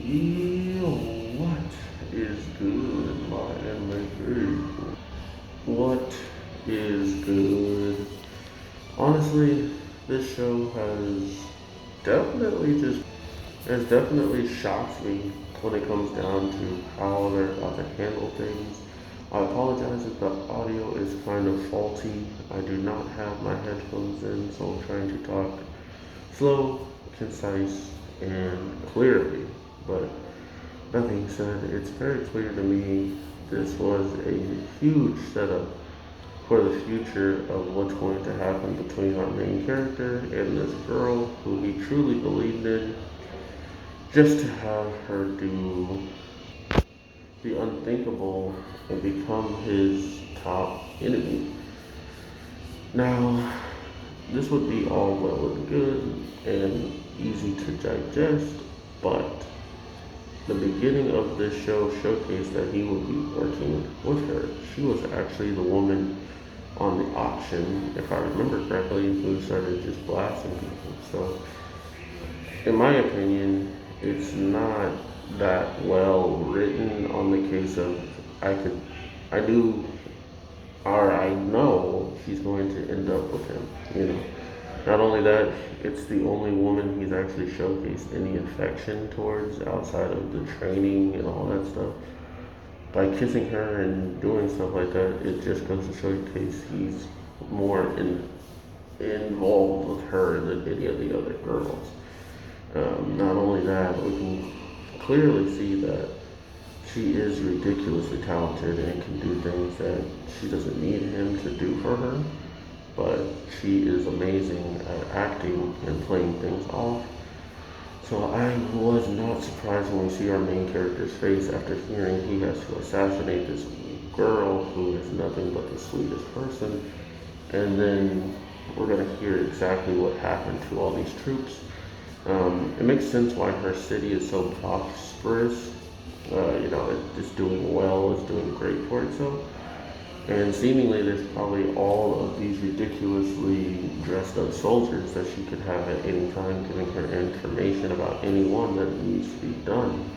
Yo, what is good, my anime people? What is good? Honestly, this show definitely just has definitely shocked me when it comes down to how they're about to handle things. I apologize if the audio is kind of faulty. I do not have my headphones in, so I'm trying to talk slow, concise, and clearly. But that being said, it's very clear to me this was a huge setup for the future of what's going to happen between our main character and this girl who he truly believed in, just to have her do the unthinkable and become his top enemy. Now, this would be all well and good and easy to digest, but the beginning of this show showcased that he would be working with her. She was actually the woman on the auction, if I remember correctly, who started just blasting people. So, in my opinion, it's not that well written on the case of I could, I knew, or I know she's going to end up with him, you know. Not only that, it's the only woman he's actually showcased any affection towards outside of the training and all that stuff. By kissing her and doing stuff like that, it just goes to showcase he's more involved with her than any of the other girls. Not only that, we can clearly see that she is ridiculously talented and can do things that she doesn't need him to do for her, but she is amazing at acting and playing things off. So I was not surprised when we see our main character's face after hearing he has to assassinate this girl who is nothing but the sweetest person. And then we're going to hear exactly what happened to all these troops. It makes sense why her city is so prosperous. It's doing well, it's doing great for itself. And seemingly there's probably all of these ridiculously dressed up soldiers that she could have at any time giving her information about anyone that needs to be done.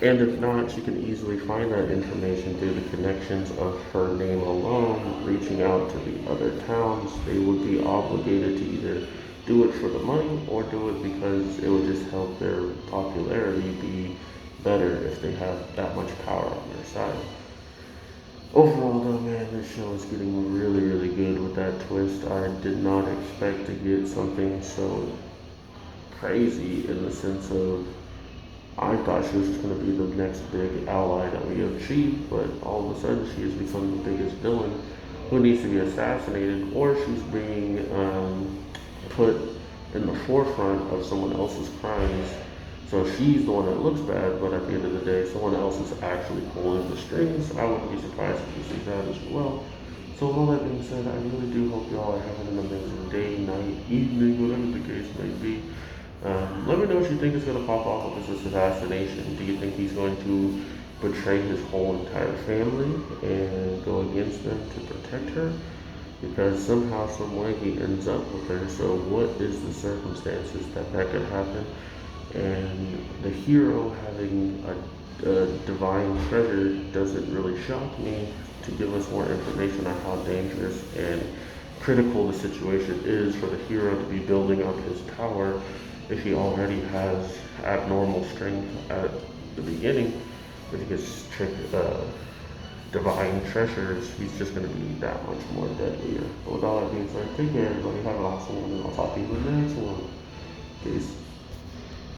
And if not, she can easily find that information through the connections of her name alone, reaching out to the other towns. They would be obligated to either do it for the money or do it because it would just help their popularity be better if they have that much power on their side. Overall, though, man, this show is getting really, really good with that twist. I did not expect to get something so crazy in the sense of I thought she was just going to be the next big ally that we achieved, but all of a sudden she has become the biggest villain who needs to be assassinated, or she's being put in the forefront of someone else's crimes. So she's the one that looks bad, but at the end of the day, someone else is actually pulling the strings. I wouldn't be surprised if you see that as well. So with all that being said, I really do hope y'all are having an amazing day, night, evening, whatever the case may be. Let me know what you think is going to pop off of this assassination. Do you think he's going to betray his whole entire family and go against them to protect her? Because somehow, some way, he ends up with her. So what is the circumstances that could happen? And the hero having a divine treasure doesn't really shock me to give us more information on how dangerous and critical the situation is for the hero to be building up his power if he already has abnormal strength at the beginning. If he gets divine treasures, he's just going to be that much more deadlier. But with all that being said, take care everybody, have an awesome one, and I'll talk to you in the next one. Peace.